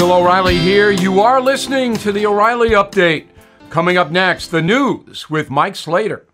Bill O'Reilly here. You are listening to the O'Reilly Update. Coming up next, the news with Mike Slater.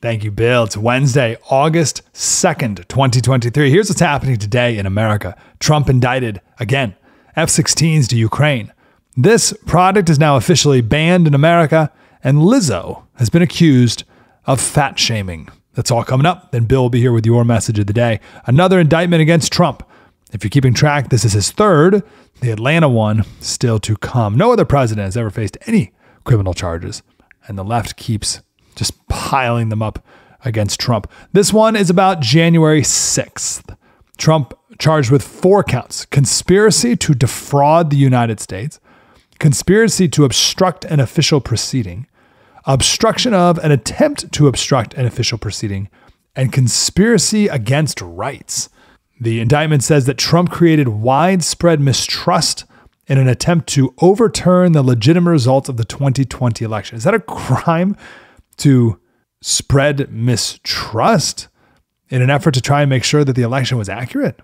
Thank you, Bill. It's Wednesday, August 2nd, 2023. Here's what's happening today in America. Trump indicted, again, F-16s to Ukraine. This product is now officially banned in America, and Lizzo has been accused of fat shaming. That's all coming up. Then Bill will be here with your message of the day. Another indictment against Trump. If you're keeping track, this is his third. The Atlanta one still to come. No other president has ever faced any criminal charges, and the left keeps just piling them up against Trump. This one is about January 6th. Trump charged with 4 counts: conspiracy to defraud the United States, conspiracy to obstruct an official proceeding, obstruction of an attempt to obstruct an official proceeding, and conspiracy against rights. The indictment says that Trump created widespread mistrust in an attempt to overturn the legitimate results of the 2020 election. Is that a crime to spread mistrust in an effort to try and make sure that the election was accurate?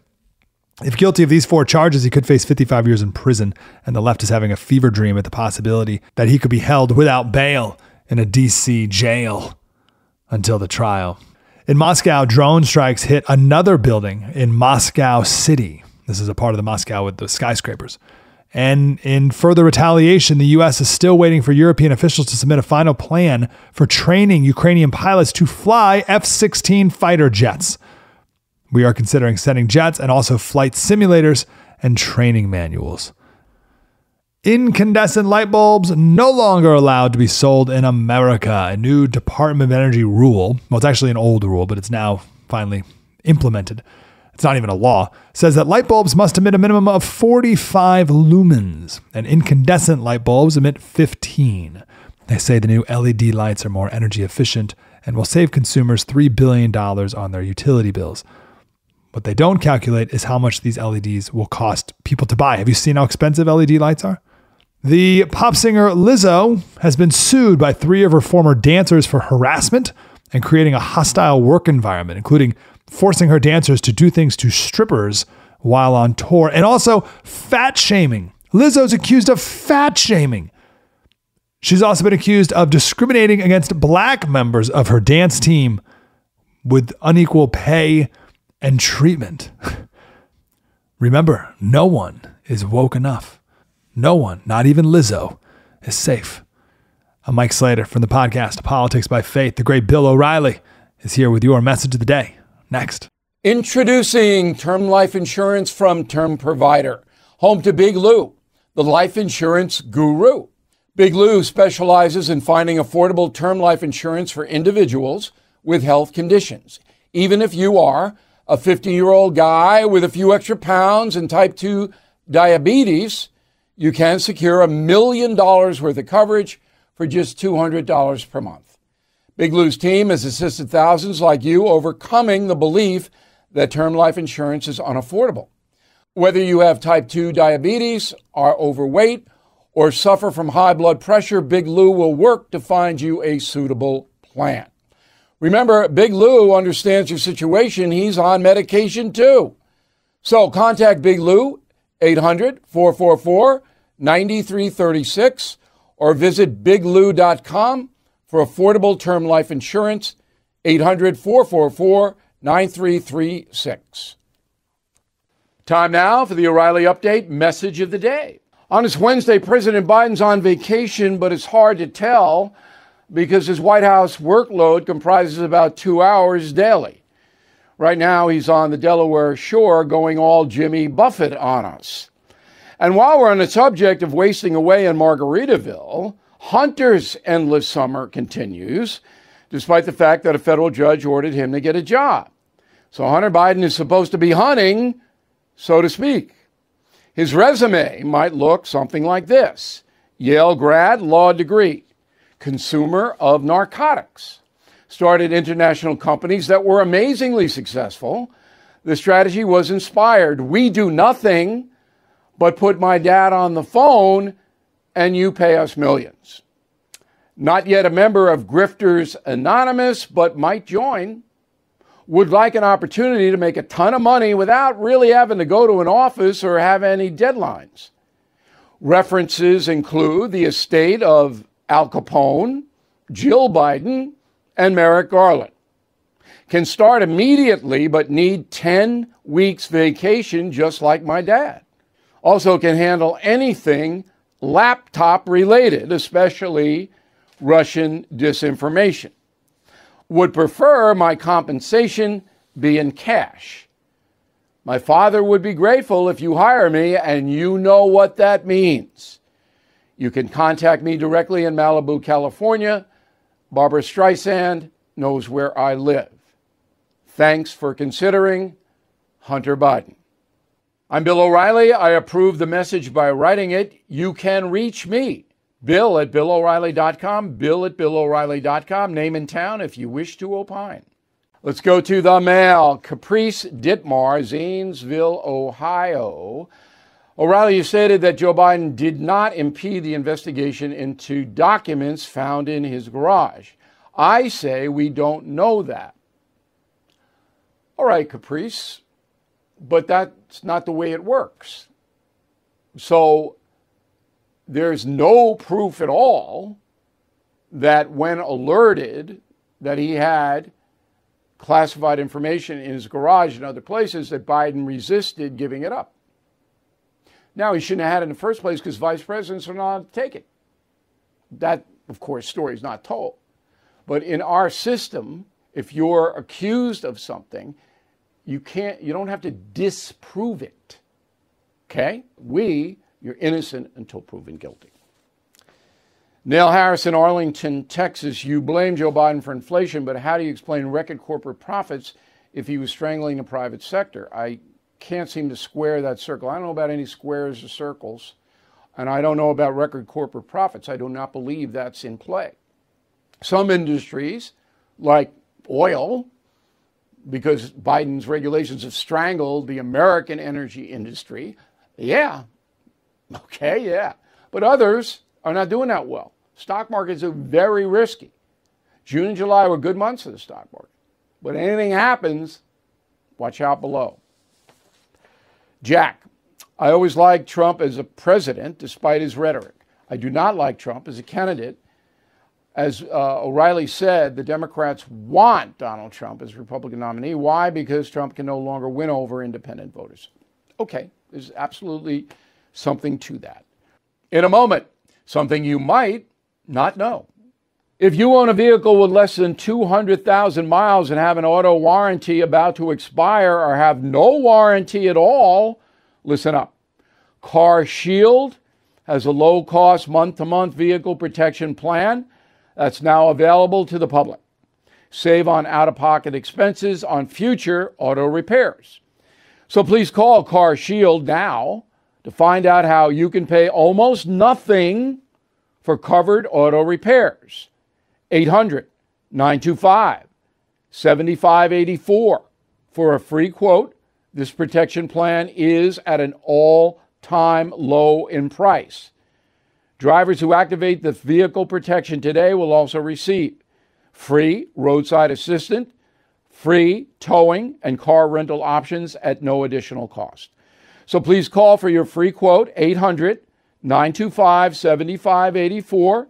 If guilty of these 4 charges, he could face 55 years in prison, and the left is having a fever dream at the possibility that he could be held without bail in a DC jail until the trial. In Moscow, drone strikes hit another building in Moscow City. This is a part of the Moscow with the skyscrapers. And in further retaliation, the U.S. is still waiting for European officials to submit a final plan for training Ukrainian pilots to fly F-16 fighter jets. We are considering sending jets and also flight simulators and training manuals. Incandescent light bulbs no longer allowed to be sold in America. A new Department of Energy rule, well, it's actually an old rule, but it's now finally implemented. It's not even a law, says that light bulbs must emit a minimum of 45 lumens, and incandescent light bulbs emit 15. They say the new LED lights are more energy efficient and will save consumers $3 billion on their utility bills. What they don't calculate is how much these LEDs will cost people to buy. Have you seen how expensive LED lights are? The pop singer Lizzo has been sued by 3 of her former dancers for harassment and creating a hostile work environment, including forcing her dancers to do things to strippers while on tour, and also fat shaming. Lizzo's accused of fat shaming. She's also been accused of discriminating against black members of her dance team with unequal pay and treatment. Remember, no one is woke enough. No one, not even Lizzo, is safe. I'm Mike Slater from the podcast Politics by Faith. The great Bill O'Reilly is here with your message of the day. Next. Introducing term life insurance from Term Provider. Home to Big Lou, the life insurance guru. Big Lou specializes in finding affordable term life insurance for individuals with health conditions. Even if you are a 50-year-old guy with a few extra pounds and type 2 diabetes, you can secure $1 million worth of coverage for just $200 per month. Big Lou's team has assisted thousands like you overcoming the belief that term life insurance is unaffordable. Whether you have type 2 diabetes, are overweight, or suffer from high blood pressure, Big Lou will work to find you a suitable plan. Remember, Big Lou understands your situation. He's on medication too. So contact Big Lou, 800-444-9336, or visit biglou.com for affordable term life insurance, 800-444-9336. Time now for the O'Reilly Update message of the day. On this Wednesday, President Biden's on vacation, but it's hard to tell because his White House workload comprises about 2 hours daily. Right now, he's on the Delaware shore going all Jimmy Buffett on us. And while we're on the subject of wasting away in Margaritaville, Hunter's endless summer continues, despite the fact that a federal judge ordered him to get a job. So Hunter Biden is supposed to be hunting, so to speak. His resume might look something like this: Yale grad, law degree, consumer of narcotics, started international companies that were amazingly successful. The strategy was inspired. We do nothing but put my dad on the phone and you pay us millions. Not yet a member of Grifters Anonymous, but might join. Would like an opportunity to make a ton of money without really having to go to an office or have any deadlines. References include the estate of Al Capone, Jill Biden, and Merrick Garland. Can start immediately but need 10 weeks vacation just like my dad. Also can handle anything laptop related, especially Russian disinformation. Would prefer my compensation be in cash. My father would be grateful if you hire me, and you know what that means. You can contact me directly in Malibu, California. Barbara Streisand knows where I live. Thanks for considering Hunter Biden. I'm Bill O'Reilly. I approve the message by writing it. You can reach me, Bill at BillO'Reilly.com, Bill at BillO'Reilly.com, name and town if you wish to opine. Let's go to the mail. Caprice Ditmar, Zanesville, Ohio. O'Reilly, you stated that Joe Biden did not impede the investigation into documents found in his garage. I say we don't know that. All right, Caprice, but that's not the way it works. So there's no proof at all that when alerted that he had classified information in his garage and other places, that Biden resisted giving it up. Now, he shouldn't have had it in the first place because vice presidents are not allowed to take it. That, of course, story is not told. But in our system, if you're accused of something, you don't have to disprove it. Okay? You're innocent until proven guilty. Neil Harris in Arlington, Texas. You blame Joe Biden for inflation, but how do you explain record corporate profits if he was strangling the private sector? I can't seem to square that circle. I don't know about any squares or circles, and I don't know about record corporate profits. I do not believe that's in play. Some industries, like oil, because Biden's regulations have strangled the American energy industry, yeah. But others are not doing that well. Stock markets are very risky. June and July were good months for the stock market. But anything happens, watch out below. Jack, I always liked Trump as a president despite his rhetoric. I do not like Trump as a candidate. As O'Reilly said, the Democrats want Donald Trump as Republican nominee. Why? Because Trump can no longer win over independent voters. Okay, there's absolutely something to that. In a moment, something you might not know. If you own a vehicle with less than 200,000 miles and have an auto warranty about to expire or have no warranty at all, listen up. Car Shield has a low-cost month-to-month vehicle protection plan that's now available to the public. Save on out-of-pocket expenses on future auto repairs. So please call Car Shield now to find out how you can pay almost nothing for covered auto repairs. 800-925-7584 for a free quote. This protection plan is at an all-time low in price. Drivers who activate the vehicle protection today will also receive free roadside assistance, free towing, and car rental options at no additional cost. So please call for your free quote, 800-925-7584,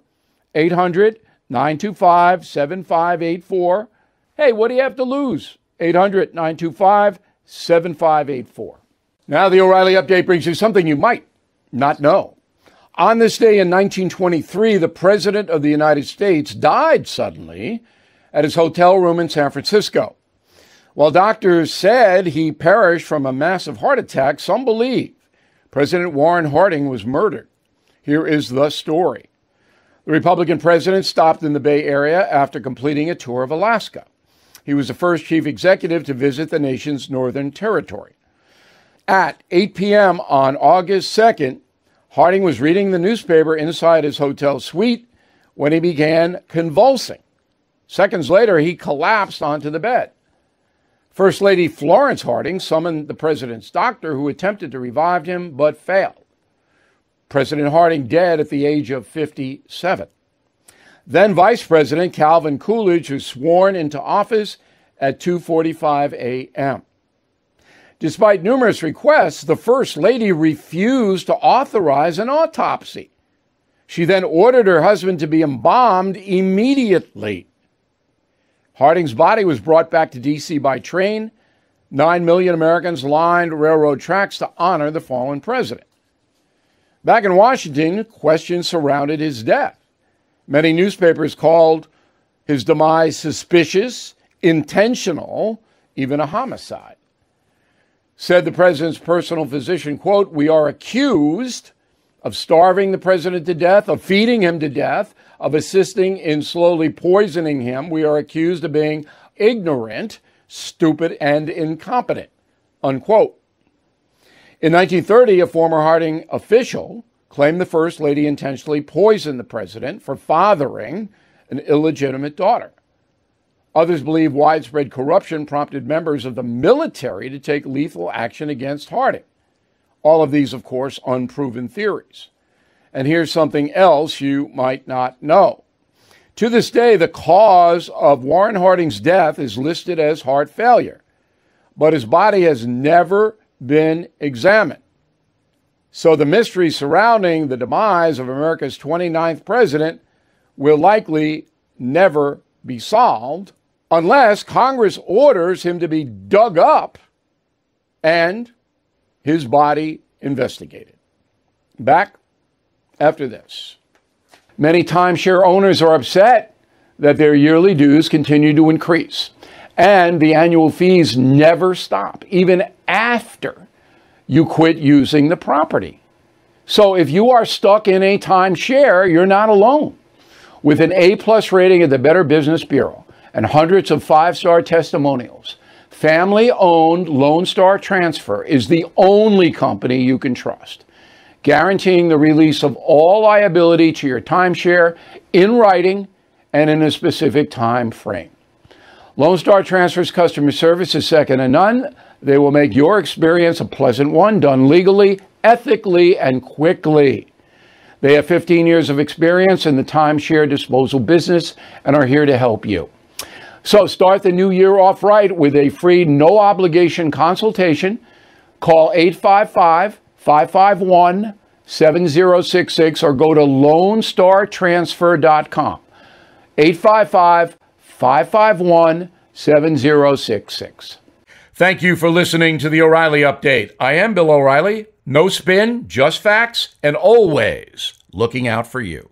800-925-7584. Hey, what do you have to lose? 800-925-7584. Now the O'Reilly Update brings you something you might not know. On this day in 1923, the President of the United States died suddenly at his hotel room in San Francisco. While doctors said he perished from a massive heart attack, some believe President Warren Harding was murdered. Here is the story. The Republican president stopped in the Bay Area after completing a tour of Alaska. He was the first chief executive to visit the nation's northern territory. At 8 p.m. on August 2nd, Harding was reading the newspaper inside his hotel suite when he began convulsing. Seconds later, he collapsed onto the bed. First Lady Florence Harding summoned the president's doctor, who attempted to revive him but failed. President Harding dead at the age of 57. Then Vice President Calvin Coolidge was sworn into office at 2:45 a.m. Despite numerous requests, the First Lady refused to authorize an autopsy. She then ordered her husband to be embalmed immediately. Harding's body was brought back to D.C. by train. 9 million Americans lined railroad tracks to honor the fallen president. Back in Washington, questions surrounded his death. Many newspapers called his demise suspicious, intentional, even a homicide. Said the president's personal physician, quote, "We are accused of starving the president to death, of feeding him to death, of assisting in slowly poisoning him. We are accused of being ignorant, stupid, and incompetent," unquote. In 1930, a former Harding official claimed the First Lady intentionally poisoned the president for fathering an illegitimate daughter. Others believe widespread corruption prompted members of the military to take lethal action against Harding. All of these, of course, unproven theories. And here's something else you might not know. To this day, the cause of Warren Harding's death is listed as heart failure, but his body has never been examined. So the mystery surrounding the demise of America's 29th president will likely never be solved unless Congress orders him to be dug up and his body investigated. Back after this. Many timeshare owners are upset that their yearly dues continue to increase, and the annual fees never stop, even after you quit using the property. So if you are stuck in a timeshare, you're not alone. With an A+ rating at the Better Business Bureau and hundreds of 5-star testimonials, family-owned Lone Star Transfer is the only company you can trust, guaranteeing the release of all liability to your timeshare in writing and in a specific time frame. Lone Star Transfer's customer service is second to none. They will make your experience a pleasant one, done legally, ethically, and quickly. They have 15 years of experience in the timeshare disposal business and are here to help you. So start the new year off right with a free, no-obligation consultation. Call 855-551-7066 or go to LoneStarTransfer.com. 855-551-7066. Thank you for listening to the O'Reilly Update. I am Bill O'Reilly. No spin, just facts, and always looking out for you.